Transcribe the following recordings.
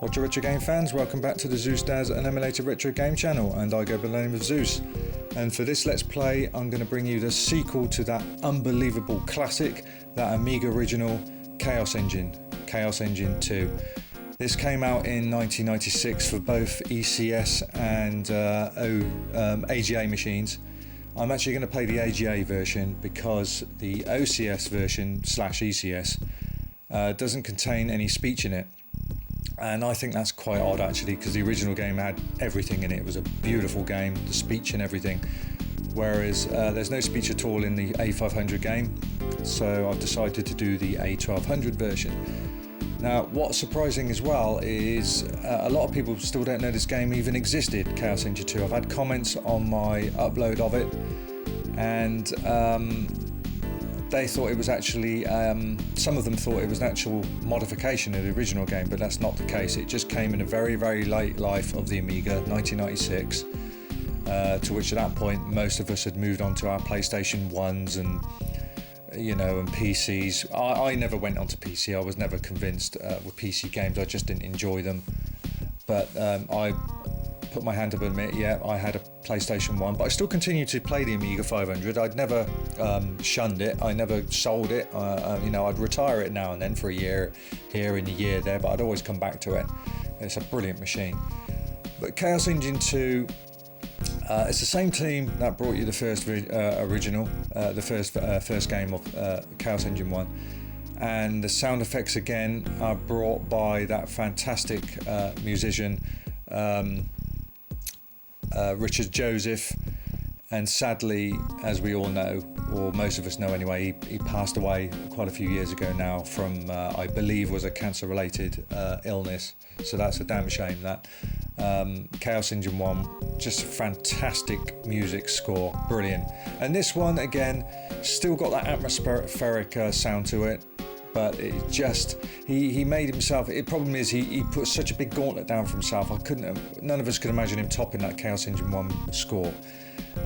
What's your retro game fans? Welcome back to the Zeusdaz Untitled Retro Game channel, and I go by the name of Zeus. And for this Let's Play, I'm going to bring you the sequel to that unbelievable classic, that Amiga original Chaos Engine 2. This came out in 1996 for both ECS and AGA machines. I'm actually going to play the AGA version because the OCS version / ECS doesn't contain any speech in it. And I think that's quite odd actually, because the original game had everything in it. It was a beautiful game, the speech and everything. Whereas there's no speech at all in the A500 game. So I've decided to do the A1200 version. Now, what's surprising as well is a lot of people still don't know this game even existed, Chaos Engine 2. I've had comments on my upload of it, and they thought it was actually, some of them thought it was an actual modification of the original game, but that's not the case. It just came in a very, very late life of the Amiga, 1996, to which at that point most of us had moved on to our PlayStation 1s and and PCs. I never went onto PC. I was never convinced with PC games. I just didn't enjoy them. But I put my hand up and admit, yeah, I had a PlayStation 1, but I still continued to play the Amiga 500. I'd never shunned it. I never sold it. I'd retire it now and then for a year here and a year there, but I'd always come back to it. It's a brilliant machine. But Chaos Engine 2, it's the same team that brought you the first original, the first game of Chaos Engine 1, and the sound effects again are brought by that fantastic musician Richard Joseph, and sadly, as we all know, or most of us know anyway, he passed away quite a few years ago now from I believe was a cancer-related illness. So that's a damn shame. That Chaos Engine 1, just a fantastic music score, brilliant. And this one again, still got that atmospheric sound to it, but it just he made himself. The problem is he put such a big gauntlet down for himself. None of us could imagine him topping that Chaos Engine 1 score.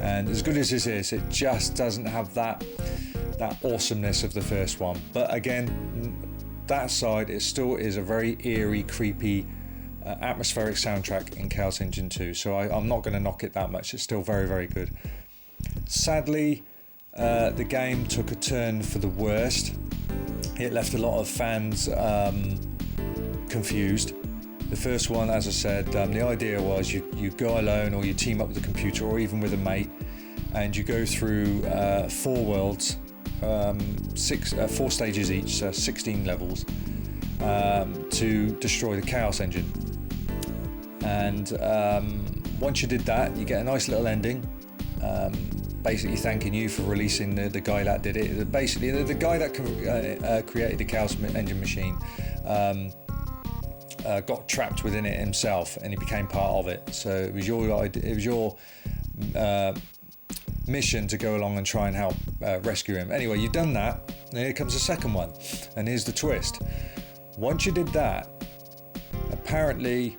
And as good as this is, it just doesn't have that awesomeness of the first one. But again, that side, it still is a very eerie, creepy, atmospheric soundtrack in Chaos Engine 2. So I'm not going to knock it that much. It's still very, very good. Sadly, the game took a turn for the worst. It left a lot of fans confused. The first one, as I said, the idea was you go alone, or you team up with a computer, or even with a mate, and you go through 4 worlds, 4 stages each, so 16 levels, to destroy the Chaos Engine. And once you did that, you get a nice little ending, basically thanking you for releasing the guy that did it. Basically, the guy that created the Chaos Engine machine got trapped within it himself, and he became part of it. So it was your mission to go along and try and help rescue him. Anyway, you've done that, and here comes the second one, and here's the twist. Once you did that, apparently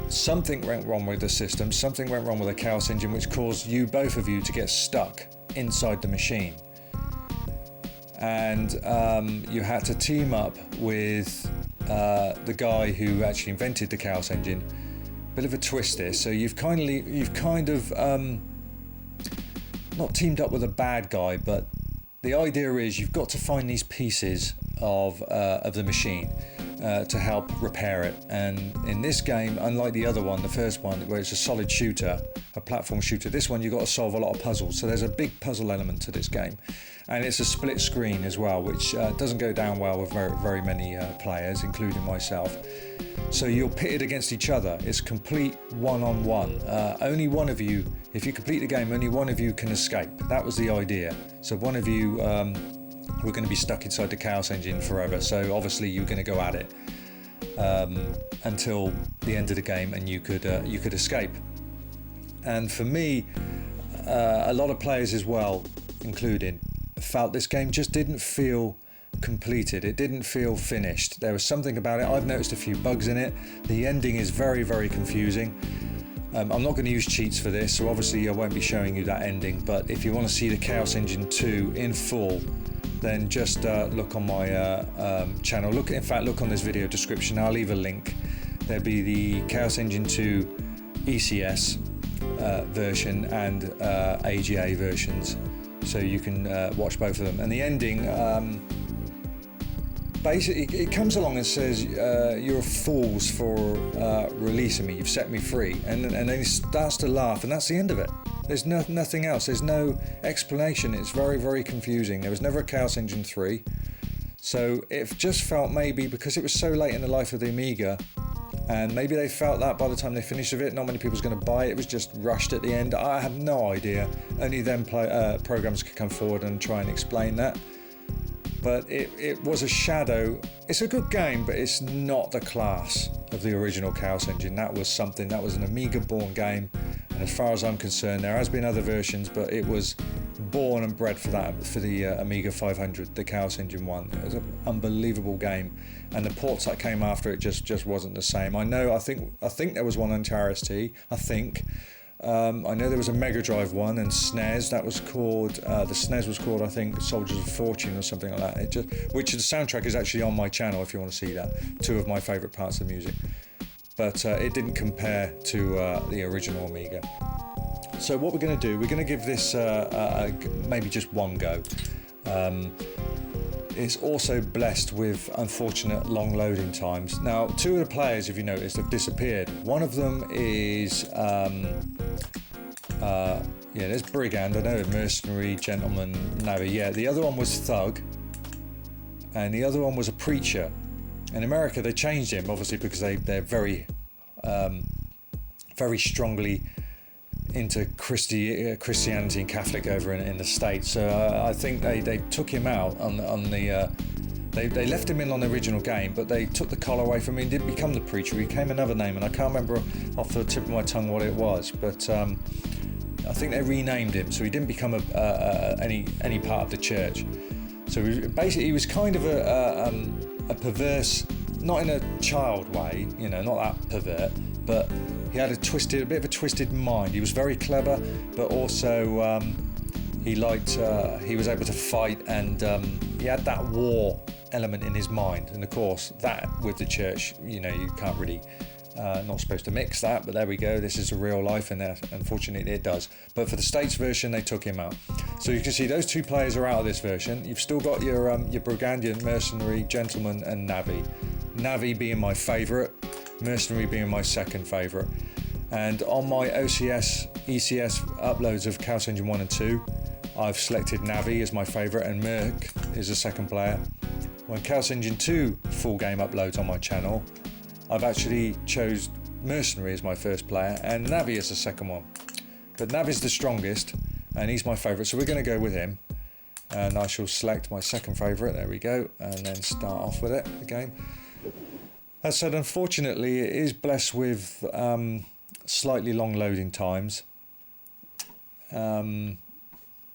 something went wrong with the system, something went wrong with the Chaos Engine, which caused both of you to get stuck inside the machine. And you had to team up with the guy who actually invented the Chaos Engine. Bit of a twist here. So you've kind of not teamed up with a bad guy, but the idea is you've got to find these pieces of the machine to help repair it. And in this game, unlike the other one, the first one, where it's a solid shooter, a platform shooter, this one you've got to solve a lot of puzzles. So there's a big puzzle element to this game, and it's a split screen as well, which doesn't go down well with very, very many players, including myself. So you're pitted against each other. It's complete one-on-one. Only one of you, if you complete the game, only one of you can escape. That was the idea. So one of you we're going to be stuck inside the Chaos Engine forever. So obviously you're going to go at it until the end of the game, and you could escape. And for me, a lot of players as well, included, felt this game just didn't feel completed. It didn't feel finished. There was something about it. I've noticed a few bugs in it. The ending is very, very confusing. I'm not going to use cheats for this, so obviously I won't be showing you that ending, but if you want to see the Chaos Engine 2 in full, then just look on my channel. In fact, look on this video description. I'll leave a link. There'll be the Chaos Engine 2 ECS version and AGA versions, so you can watch both of them. And the ending, basically, it comes along and says, "You're fools for releasing me. You've set me free," and then he starts to laugh, and that's the end of it. There's nothing else. There's no explanation. It's very, very confusing. There was never a Chaos Engine 3, so it just felt maybe because it was so late in the life of the Amiga, and maybe they felt that by the time they finished with it, not many people was going to buy it. It was just rushed at the end. I had no idea. Only then programs could come forward and try and explain that. But it was a shadow. It's a good game, but it's not the class of the original Chaos Engine. That was an Amiga-born game, and as far as I'm concerned, there has been other versions, but it was born and bred for the Amiga 500, the Chaos Engine 1. It was an unbelievable game, and the ports that came after it just wasn't the same. I think there was one on RST. I know there was a Mega Drive one and SNES that was called, the SNES was called, I think, Soldiers of Fortune or something like that. Which the soundtrack is actually on my channel if you want to see that. Two of my favourite parts of the music. But it didn't compare to the original Amiga. So what we're going to do, we're going to give this maybe just one go. It's also blessed with unfortunate long loading times. Now, two of the players, if you noticed, have disappeared. One of them is, there's Brigand, I know, Mercenary, Gentleman, Navi, yeah. The other one was Thug, and the other one was a Preacher. In America, they changed him, obviously, because they're very, very strongly into Christianity and Catholic over in the States, so I think they took him out on the they left him in on the original game, but they took the collar away from him. He didn't become the Preacher, he became another name, and I can't remember off the tip of my tongue what it was, but I think they renamed him, so he didn't become any part of the church. So basically he was kind of a perverse, not in a child way, not that pervert, but he had a bit of a twisted mind. He was very clever, but also he was able to fight, and he had that war element in his mind. And of course, that with the church, you can't really, not supposed to mix that, but there we go. This is a real life, and unfortunately it does. But for the States version, they took him out. So you can see those two players are out of this version. You've still got your Brigandian, Mercenary, Gentleman, and Navi. Navi being my favourite, Mercenary being my second favourite. And on my OCS, ECS uploads of Chaos Engine 1 and 2, I've selected Navi as my favourite and Merc is the second player. When Chaos Engine 2 full game uploads on my channel, I've actually chose Mercenary as my first player and Navi as the second one. But Navi's the strongest and he's my favourite, so we're going to go with him. And I shall select my second favourite, there we go, and then start off with it, the game. As said, unfortunately, it is blessed with slightly long loading times,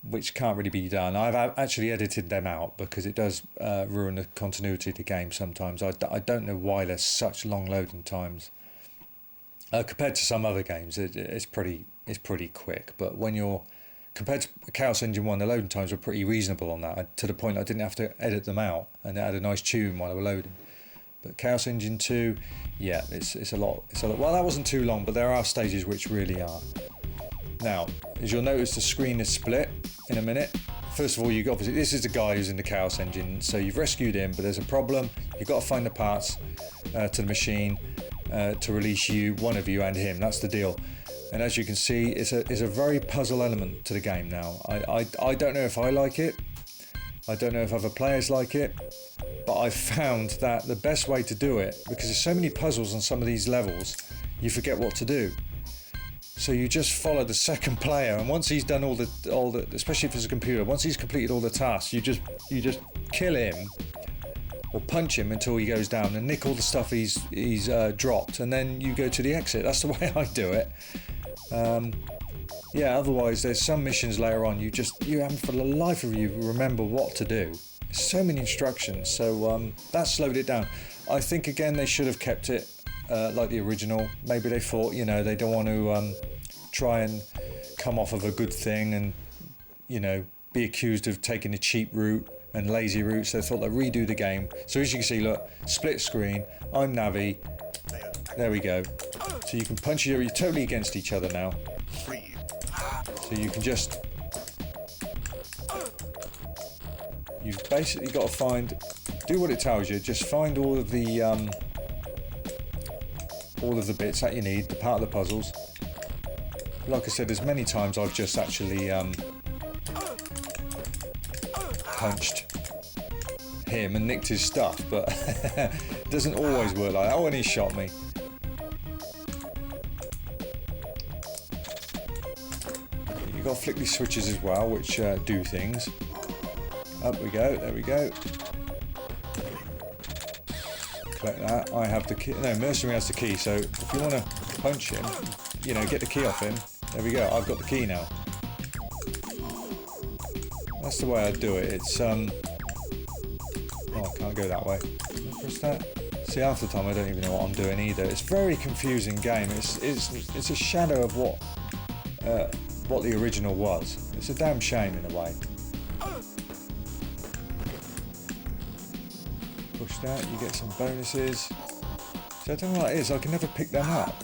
which can't really be done. I've actually edited them out because it does ruin the continuity of the game sometimes. I don't know why there's such long loading times. Compared to some other games, it's pretty quick. But when you're compared to Chaos Engine 1, the loading times were pretty reasonable on that, to the point I didn't have to edit them out, and it had a nice tune while they were loading. But Chaos Engine 2, yeah, it's a lot. Well, that wasn't too long, but there are stages which really are. Now, as you'll notice, the screen is split in a minute. First of all, obviously this is the guy who's in the Chaos Engine, so you've rescued him, but there's a problem. You've got to find the parts to the machine to release one of you and him. That's the deal. And as you can see, it's a very puzzle element to the game now. I don't know if I like it. I don't know if other players like it. But I've found that the best way to do it, because there's so many puzzles on some of these levels, you forget what to do. So you just follow the second player, and once he's done all the, especially if it's a computer, once he's completed all the tasks, you just kill him or punch him until he goes down and nick all the stuff he's dropped, and then you go to the exit. That's the way I do it. Yeah, otherwise there's some missions later on you haven't for the life of you remember what to do. There's so many instructions, so that slowed it down. I think again they should have kept it like the original. Maybe they thought, they don't want to try and come off of a good thing and, be accused of taking a cheap route and lazy routes. They thought they'd redo the game. So as you can see, look, split screen, I'm Navi. There we go. So you can punch each other, you're totally against each other now. So you can just... You've basically got to find... Do what it tells you, just find all of the bits that you need, the part of the puzzles. Like I said, there's many times I've just actually punched him and nicked his stuff, but it doesn't always work like that. Oh, and he shot me. You've got to flick these switches as well, which do things. Up we go, there we go. Collect that. I have the key. No, Mercenary has the key, so if you want to punch him, you know, get the key off him. There we go, I've got the key now. That's the way I do it. It's oh, I can't go that way. Press that. See, half the time I don't even know what I'm doing either. It's a very confusing game. It's a shadow of what the original was. It's a damn shame in a way. Push that, you get some bonuses. So I don't know what it is, I can never pick them up.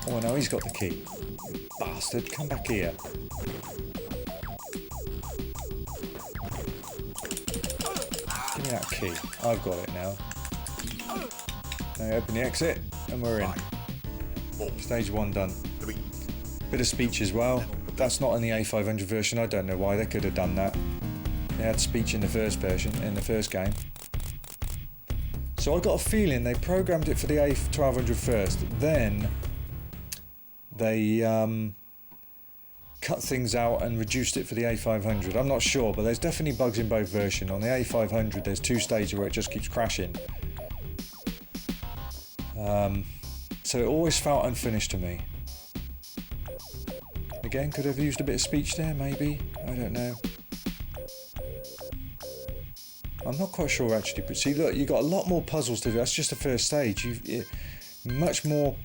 Oh no, he's got the key. You bastard, come back here. Give me that key. I've got it now. Now open the exit, and we're in. Stage 1 done. Bit of speech as well. That's not in the A500 version, I don't know why, they could have done that. They had speech in the first version, in the first game. So I got a feeling they programmed it for the A1200 first, then they cut things out and reduced it for the A500. I'm not sure, but there's definitely bugs in both versions. On the A500 there's 2 stages where it just keeps crashing. So it always felt unfinished to me. Again, could have used a bit of speech there, maybe? I don't know. I'm not quite sure actually, but see, look, you've got a lot more puzzles to do. That's just the first stage. Much more,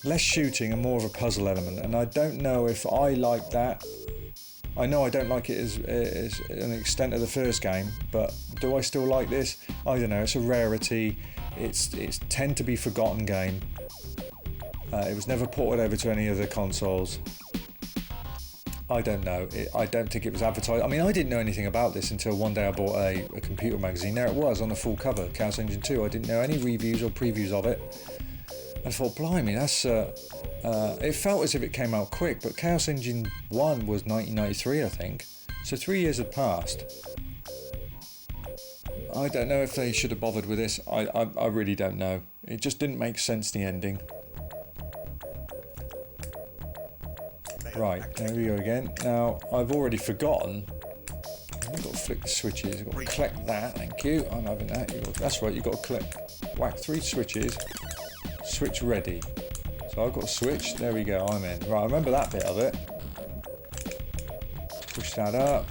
less shooting and more of a puzzle element, and I don't know if I like that. I know I don't like it as an extent of the first game, but do I still like this? I don't know. It's a rarity. It's tend to be forgotten game. It was never ported over to any other consoles. I don't know. I don't think it was advertised. I mean, I didn't know anything about this until one day I bought a computer magazine. There it was on the full cover, Chaos Engine 2. I didn't know any reviews or previews of it. I thought, blimey, that's... it felt as if it came out quick, but Chaos Engine 1 was 1993, I think. So 3 years had passed. I don't know if they should have bothered with this. I really don't know. It just didn't make sense, the ending. Right, there we go again. Now, I've already forgotten. I've got to flick the switches. I've got to collect that, thank you. I'm having that. That's right, you've got to click. Whack 3 switches. Switch ready. So I've got to switch. There we go, I'm in. Right, I remember that bit of it. Push that up.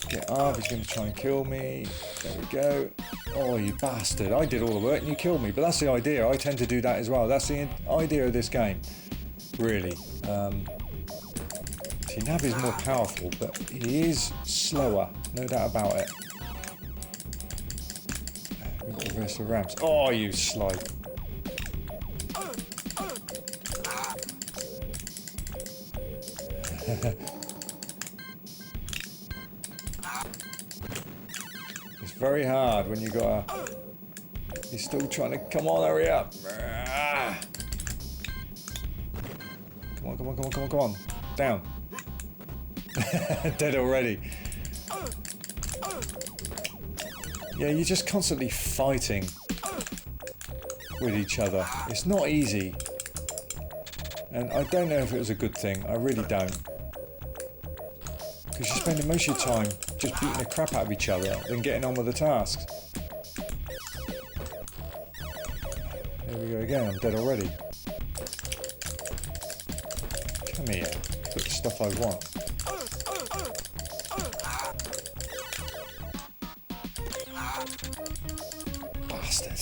Get up, he's going to try and kill me. There we go. Oh, you bastard. I did all the work and you killed me. But that's the idea. I tend to do that as well. That's the idea of this game. Really. See, Navi's more powerful, but he is slower, no doubt about it. We've got to reverse the ramps. Oh, you slide. It's very hard when you got a... You're still trying to... Come on, hurry up. Come on, come on, come on, come on, come on. Down. Dead already. Yeah, you're just constantly fighting with each other. It's not easy. And I don't know if it was a good thing. I really don't. Because you're spending most of your time just beating the crap out of each other than getting on with the tasks. There we go again. I'm dead already. Come here. Put the stuff I want. Bastard.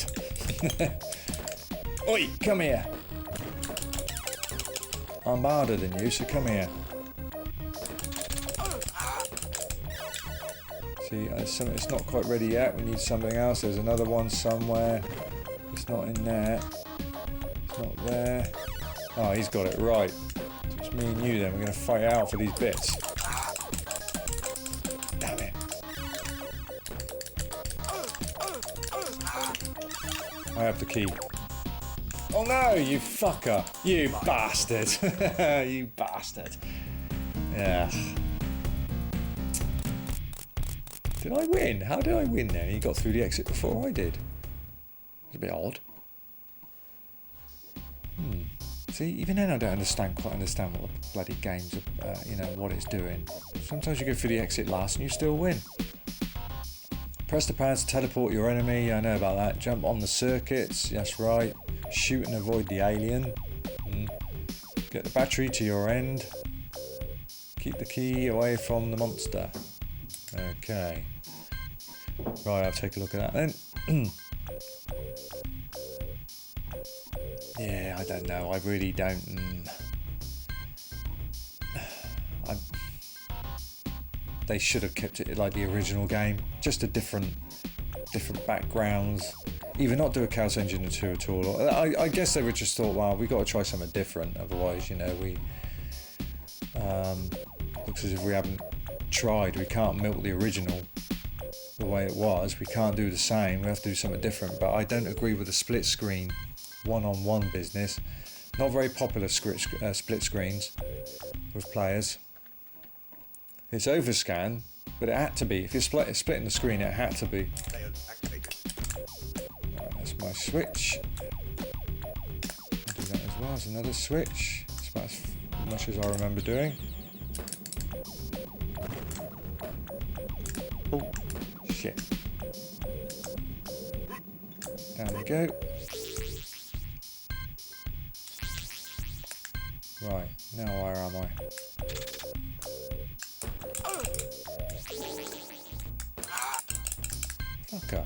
Oi, come here. I'm harder than you, so come here. See, it's not quite ready yet. We need something else. There's another one somewhere. It's not in there. It's not there. Oh, he's got it right. So it's me and you then. We're going to fight out for these bits. Damn it. I have the key. Oh no, you fucker. You bastard. You bastard. Yeah. Did I win? How did I win there? You got through the exit before I did. It's a bit odd. See, even then I don't quite understand what the bloody game's, you know, what it's doing. Sometimes you go through the exit last and you still win. Press the pad to teleport your enemy. Yeah, I know about that. Jump on the circuits. That's right. Shoot and avoid the alien. Get the battery to your end. Keep the key away from the monster. Okay. Right, I'll take a look at that then. Yeah, I don't know. I really don't. They should have kept it like the original game. Just a different backgrounds. Either not do a Chaos Engine 2 at all. Or, I guess they would just thought, well, we got to try something different. Otherwise, you know, we looks as if we haven't tried. We can't milk the original the way it was. We can't do the same. We have to do something different. But I don't agree with the split screen, one-on-one business. Not very popular split screens with players. It's overscan, but it had to be. If you're splitting the screen, it had to be. Right, that's my switch. I'll do that as well as another switch. It's about as much as I remember doing. Oh, shit. Down we go. Right, now where am I? Fucker.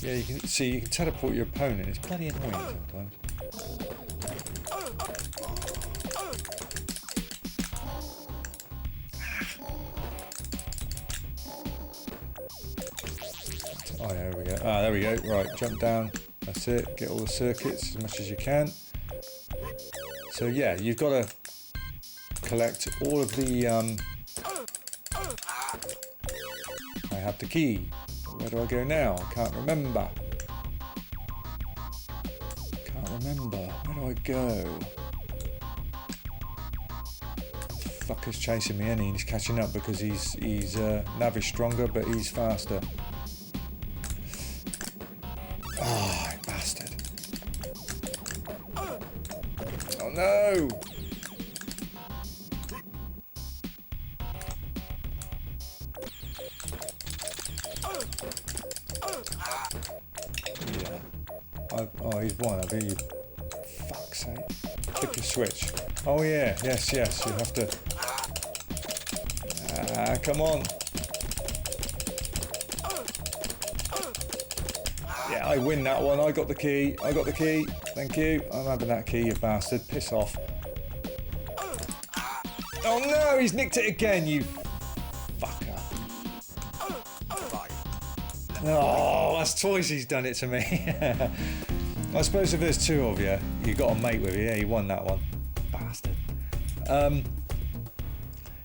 Yeah, you can see, you can teleport your opponent. It's bloody annoying sometimes. Oh, there we go. Ah, there we go. Right, jump down. That's it. Get all the circuits as much as you can. So yeah, you've got to collect all of the... I have the key. Where do I go now? I can't remember. Where do I go? The fucker's chasing me, and he's catching up because he's Nav is stronger, but he's faster. Oh, bastard. Oh no! Yeah. Oh, he's won. I bet you. Fuck's sake. Flip your switch. Oh yeah, yes, you have to. Ah, come on. Yeah, I win that one. I got the key. Thank you. I'm having that key, you bastard. Piss off. Oh no, he's nicked it again, you fucker. Oh, that's twice he's done it to me. I suppose if there's two of you, you've got a mate with you. Yeah, you won that one. Bastard.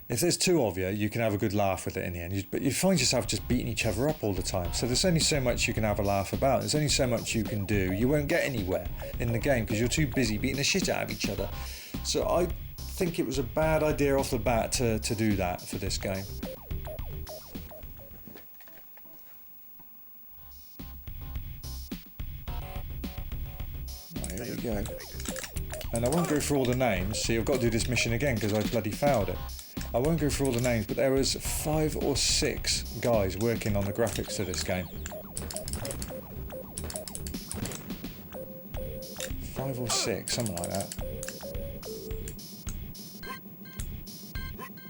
If there's two of you, you can have a good laugh with it in the end. But you find yourself just beating each other up all the time. So there's only so much you can have a laugh about. There's only so much you can do. You won't get anywhere in the game because you're too busy beating the shit out of each other. So I think it was a bad idea off the bat to do that for this game. Right, here we go. And I won't go through all the names. See, I've got to do this mission again because I bloody failed it. I won't go through all the names, but there was 5 or 6 guys working on the graphics of this game. 5 or 6, something like that.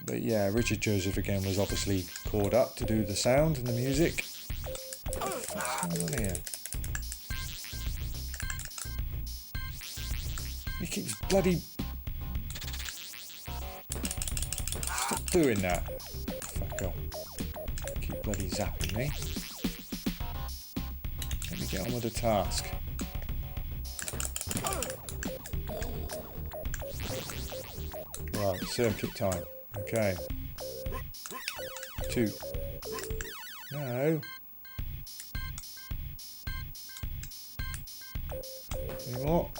But yeah, Richard Joseph again was obviously called up to do the sound and the music. What's going on here? He keeps bloody... Stop doing that. fucker. Keep bloody zapping me. Let me get on with the task. Right, circuit time. Okay. 2. No. Any more?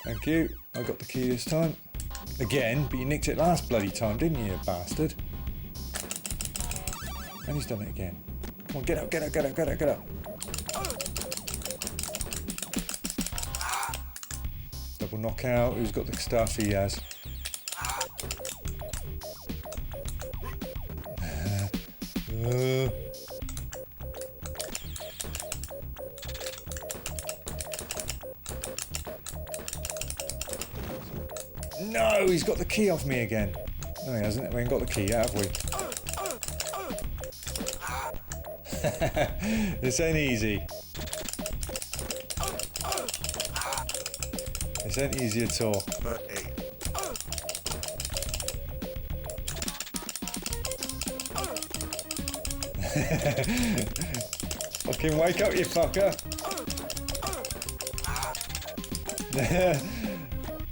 Thank you. I got the key this time. Again, but you nicked it last bloody time, didn't you, you bastard? And he's done it again. Come on, get up, get up, get up, get up, get up. Double knockout. Who's got the stuff? He has. No, he's got the key off me again. No, he hasn't. We ain't got the key yet, have we? This ain't easy. This ain't easy at all. Fucking wake up, you fucker.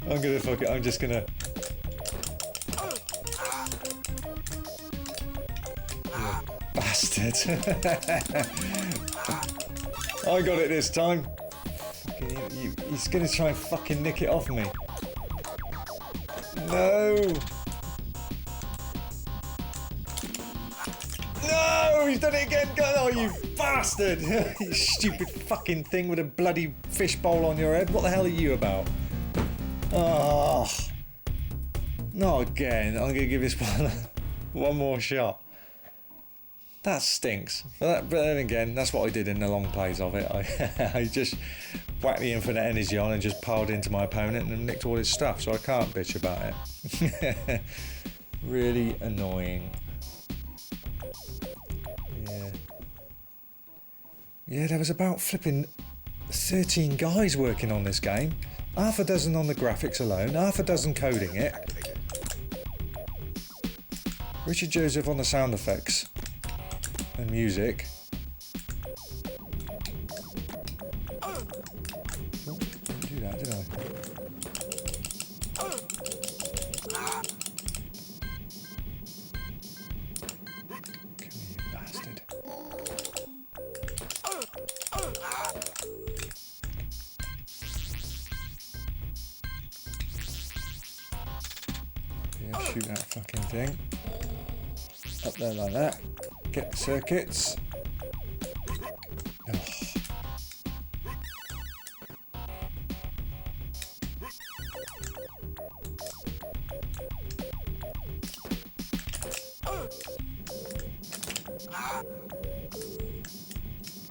I'm gonna fuck it. I'm just gonna. Bastard. I got it this time. Fucking, he's gonna try and fucking nick it off me. No. No, he's done it again. Oh, you bastard. You stupid fucking thing with a bloody fishbowl on your head. What the hell are you about? Oh, not again. I'm gonna give this one more shot. That stinks. But then again, that's what I did in the long plays of it. I just whacked the infinite energy on and just piled into my opponent and nicked all his stuff, so I can't bitch about it. Really annoying. Yeah. Yeah, there was about flipping 13 guys working on this game. Half a dozen on the graphics alone, half a dozen coding it. Richard Joseph on the sound effects and music. Oh, didn't do that, did I? Come here, you bastard. Yeah, shoot that fucking thing. Up there like that. Get the circuits. Oh.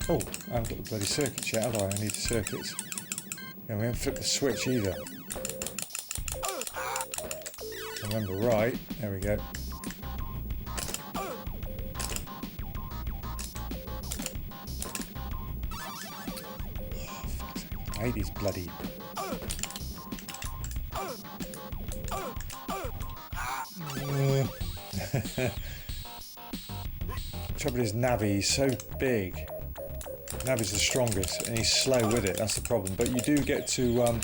Oh, I haven't got the bloody circuits yet, have I? I need the circuits. Yeah, we haven't flipped the switch either. If I remember right. There we go. I hate these bloody... Trouble is Navi, he's so big. Navi's the strongest and he's slow with it, that's the problem. But you do get to... and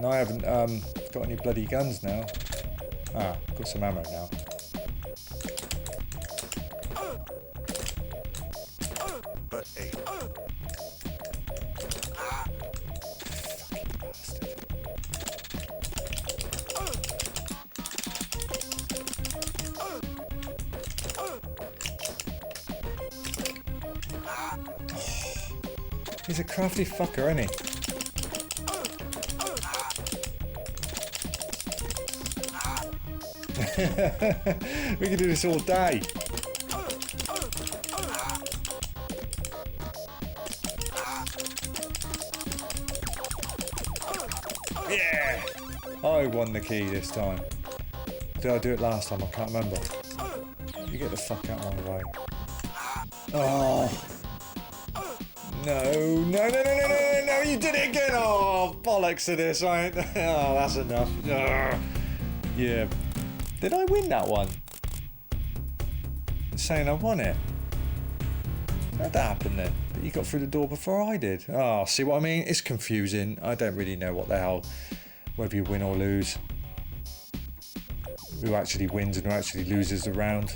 I haven't got any bloody guns now. Ah, got some ammo now. He's a crafty fucker, isn't he? We can do this all day. Yeah! I won the key this time. Did I do it last time? I can't remember. You get the fuck out of my way. Oh. No, no, no, no, no, no, no, you did it again! Oh, bollocks to this. Oh, that's enough. Yeah. Did I win that one? It's saying I won it. How'd that happen then? But you got through the door before I did. Oh, see what I mean? It's confusing. I don't really know what the hell, whether you win or lose. Who actually wins and who actually loses the round.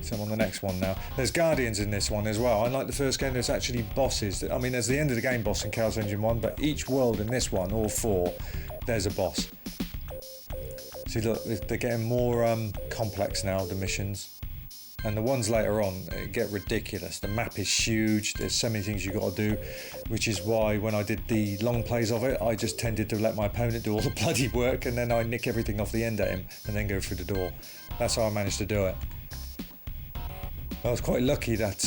So I'm on the next one now. There's guardians in this one as well. Unlike the first game, there's actually bosses. I mean, there's the end of the game boss in Chaos Engine 1, but each world in this one, all 4, there's a boss. See, look, they're getting more complex now, the missions. And the ones later on get ridiculous. The map is huge. There's so many things you've got to do, which is why when I did the long plays of it, I just tended to let my opponent do all the bloody work, and then I nick everything off the end at him and then go through the door. That's how I managed to do it. I was quite lucky that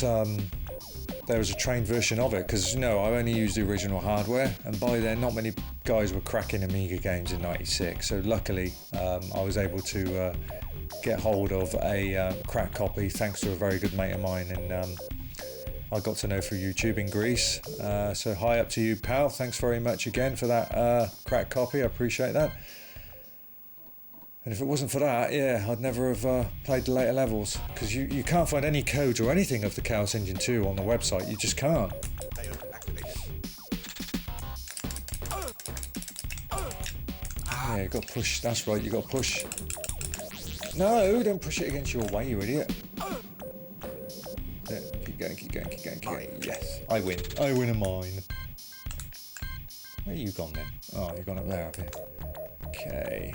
there was a trained version of it, because, you know, I only used the original hardware, and by then not many guys were cracking Amiga games in '96. So luckily I was able to get hold of a cracked copy thanks to a very good mate of mine, and I got to know through YouTube in Greece. So hi up to you, pal. Thanks very much again for that cracked copy. I appreciate that. And if it wasn't for that, yeah, I'd never have played the later levels, because you can't find any codes or anything of the Chaos Engine 2 on the website. You just can't. Yeah, you got to push. That's right, you got to push. No, don't push it against your way, you idiot. Yeah, keep going, keep going, keep going, keep going. Yes, I win. I win a mine. Where you gone then? Oh, you've gone up there, have you? Okay.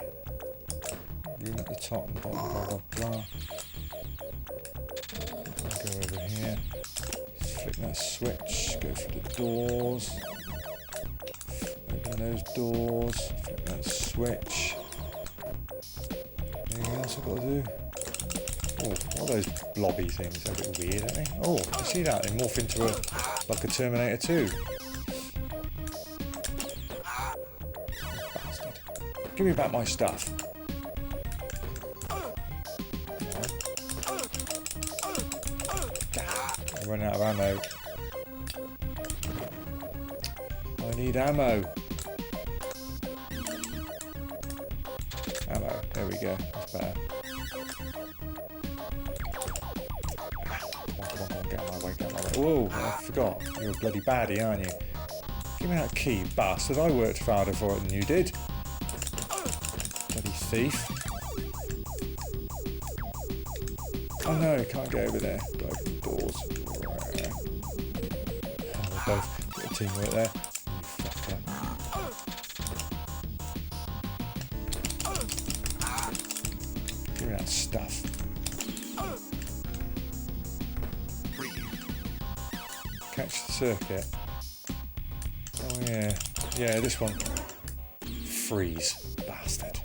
Room at the top and bottom, blah, blah, blah. I'll go over here. Flick that switch, go through the doors. Open those doors, flick that switch. Anything else I've got to do? Oh, what are those blobby things? They're a bit weird, aren't they? Oh, you see that? They morph into like a Terminator 2. Bastard. Give me back my stuff. I'm running out of ammo. I need ammo. Ammo. There we go. That's better. Come on, get out of my way, get out of my way. Whoa, I forgot. You're a bloody baddie, aren't you? Give me that key, bastard. I worked harder for it than you did. Bloody thief. Oh no, I can't get over there. Got to open the doors. Oh, we're both got a teamwork there. You fucker. Give me that stuff. Catch the circuit. Oh yeah. Yeah, this one. Freeze. Bastard.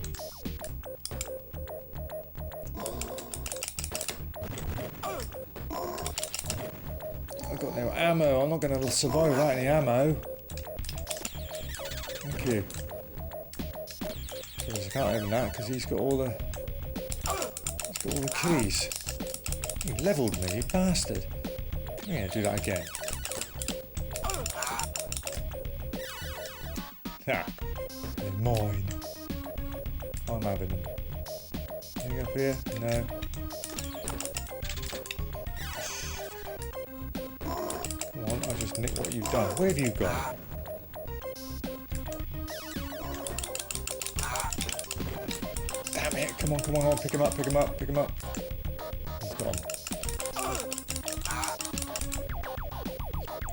I've got no ammo. I'm not going to survive without any ammo. Thank you. I can't open that because he's got all the... He's got all the keys. You levelled me, you bastard. Yeah, do that again. Ha! They're mine. I'm having them. Anything up here? No. Come on, I'll just nick what you've done. Where have you gone? Damn it! Come on, come on, pick him up, pick him up, pick him up. He's gone.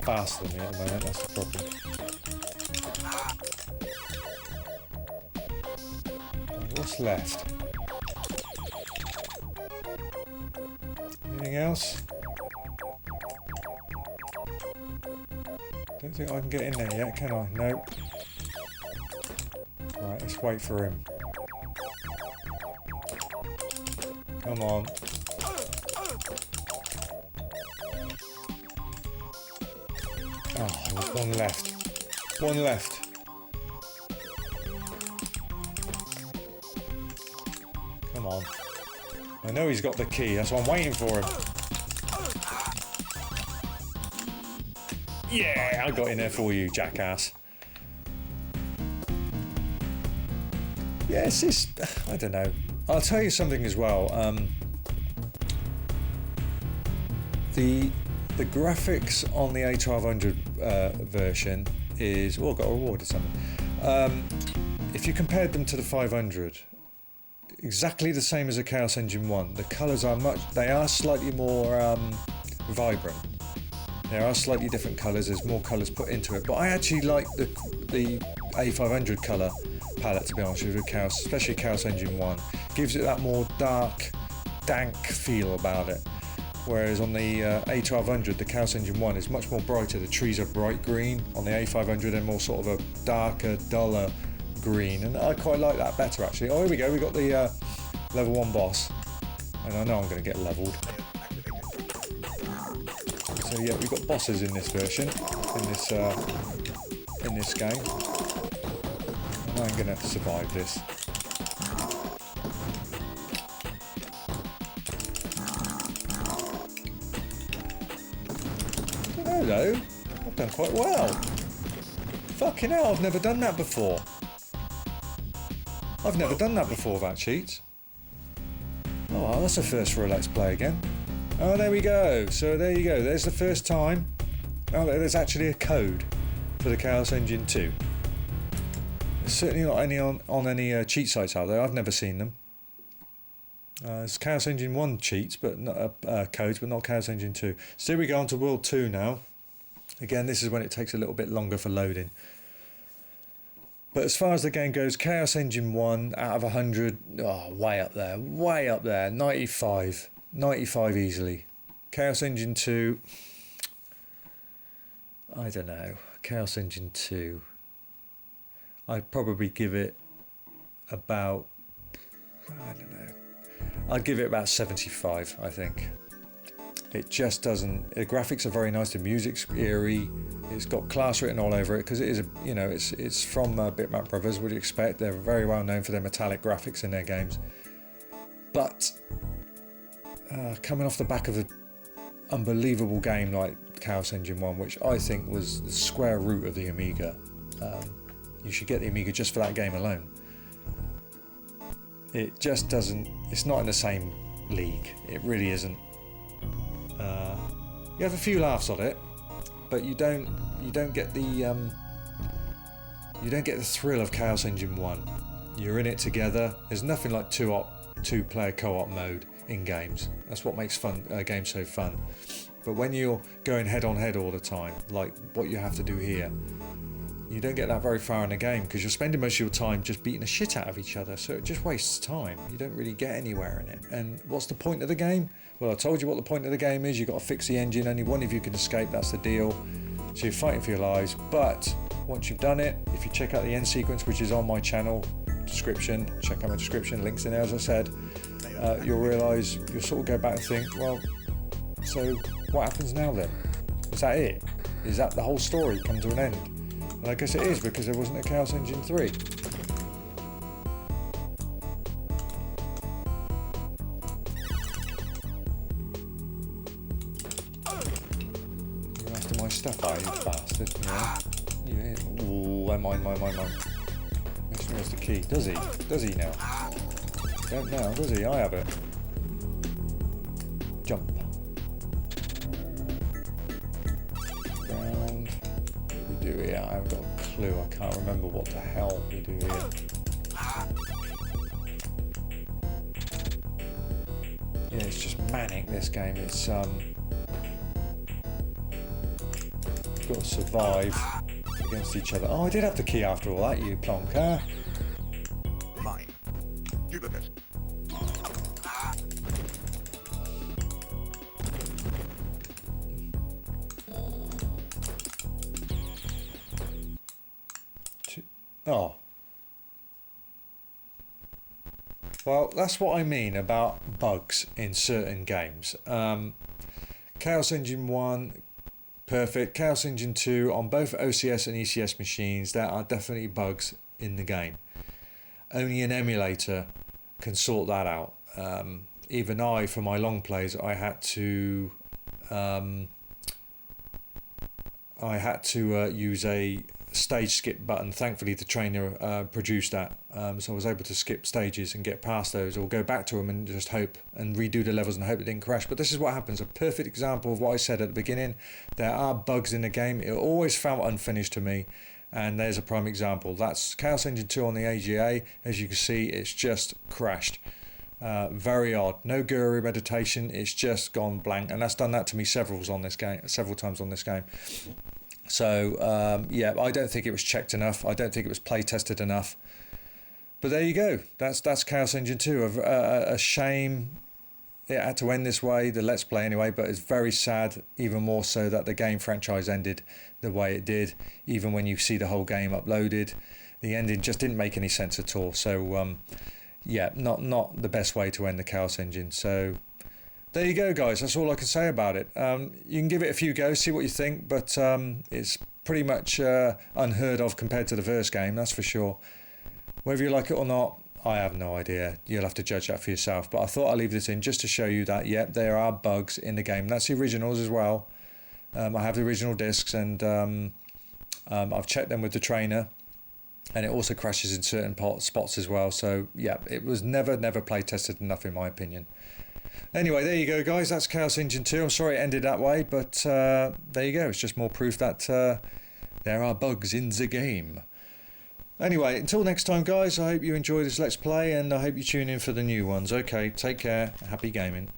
Faster than me at the moment, that's the problem. What's left? Anything else? Don't think I can get in there yet, can I? Nope. Right, let's wait for him. Come on. Oh, there's one left. One left. Come on. I know he's got the key, that's why I'm waiting for him. Yeah, I got in there for you, jackass. Yeah, it's just, I don't know. I'll tell you something as well. The graphics on the A1200 version is, oh, I got rewarded something. If you compared them to the 500, exactly the same as the Chaos Engine 1. The colours are they are slightly more vibrant. There are slightly different colours, there's more colours put into it, but I actually like the A500 colour palette, to be honest with you, Chaos, especially Chaos Engine 1. Gives it that more dark, dank feel about it. Whereas on the A1200, the Chaos Engine 1 is much more brighter. The trees are bright green. On the A500, they're more sort of a darker, duller green, and I quite like that better actually. Oh, here we go, we got the level 1 boss, and I know I'm going to get leveled. So yeah, we've got bosses in this version, in this game. And I'm going to survive this. Hello, I've done quite well. Fucking hell, I've never done that before. I've never done that before, that cheats. Oh, well, that's a first for a Let's Play again. Oh, there we go. So there you go. There's the first time. Oh, there's actually a code for the Chaos Engine 2. There's certainly not any on any cheat sites out there. I've never seen them. There's Chaos Engine 1 cheats, but not codes, but not Chaos Engine 2. So here we go on to World 2 now. Again, this is when it takes a little bit longer for loading. But as far as the game goes, Chaos Engine 1 out of 100, oh, way up there, 95 easily. Chaos Engine 2, I don't know, Chaos Engine 2, I'd probably give it about, I don't know, I'd give it about 75, I think. It just doesn't, the graphics are very nice, the music's eerie, it's got class written all over it, because it is, it's from Bitmap Brothers, what do you expect? They're very well known for their metallic graphics in their games. But, coming off the back of an unbelievable game like Chaos Engine 1, which I think was the square root of the Amiga, you should get the Amiga just for that game alone. It just doesn't, it's not in the same league, it really isn't. You have a few laughs on it, but you don't get the thrill of Chaos Engine 1. You're in it together. There's nothing like two-player co-op mode in games. That's what makes games so fun. But when you're going head-on-head all the time, like what you have to do here, you don't get that very far in the game because you're spending most of your time just beating the shit out of each other, so it just wastes time. You don't really get anywhere in it. And what's the point of the game? Well, I told you what the point of the game is. You've got to fix the engine. Only one of you can escape. That's the deal. So you're fighting for your lives. But once you've done it, if you check out the end sequence, which is on my channel description, check out my description, links in there, as I said, you'll realise, you'll sort of go back and think, well, so what happens now then? Is that it? Is that the whole story come to an end? And I guess it is, because there wasn't a Chaos Engine 3. You're after my stuff, are you bastard? Yeah. Ooh, mine. Makes sure he has the key. Does he? Does he now? Don't know, does he? I have it. Jump. Round. What do we do here? I haven't got a clue. I can't remember what the hell we do here. Yeah, it's just manic, this game. It's you've got to survive against each other. Oh, I did have the key after all that, you plonker. Mine. Duplicate. Oh. Well, that's what I mean about bugs in certain games. Chaos Engine 1, perfect. Chaos Engine 2, on both OCS and ECS machines, there are definitely bugs in the game. Only an emulator can sort that out. Even I, for my long plays, I had to I had to use a stage skip button. Thankfully the trainer produced that, so I was able to skip stages and get past those, or go back to them and just hope and redo the levels and hope it didn't crash. But this is what happens, a perfect example of what I said at the beginning. There are bugs in the game. It always felt unfinished to me, and there's a prime example. That's Chaos Engine 2 on the AGA. As you can see, it's just crashed. Very odd. No guru meditation, it's just gone blank, and that's done that to me several times on this game. So yeah, I don't think it was checked enough. I don't think it was play tested enough. But there you go. That's Chaos Engine 2. A shame it had to end this way, the Let's Play anyway, but it's very sad, even more so, that the game franchise ended the way it did. Even when you see the whole game uploaded, the ending just didn't make any sense at all. So yeah, not the best way to end the Chaos Engine. So there you go, guys. That's all I can say about it. You can give it a few goes, see what you think, but it's pretty much unheard of compared to the first game, that's for sure. Whether you like it or not, I have no idea. You'll have to judge that for yourself. But I thought I'd leave this in just to show you that, yep, there are bugs in the game. That's the originals as well. I have the original discs, and I've checked them with the trainer. And it also crashes in certain spots as well. So yeah, it was never play tested enough in my opinion. Anyway, there you go, guys. That's Chaos Engine 2. I'm sorry it ended that way, but there you go. It's just more proof that there are bugs in the game. Anyway, until next time, guys, I hope you enjoy this Let's Play, and I hope you tune in for the new ones. Okay, take care. Happy gaming.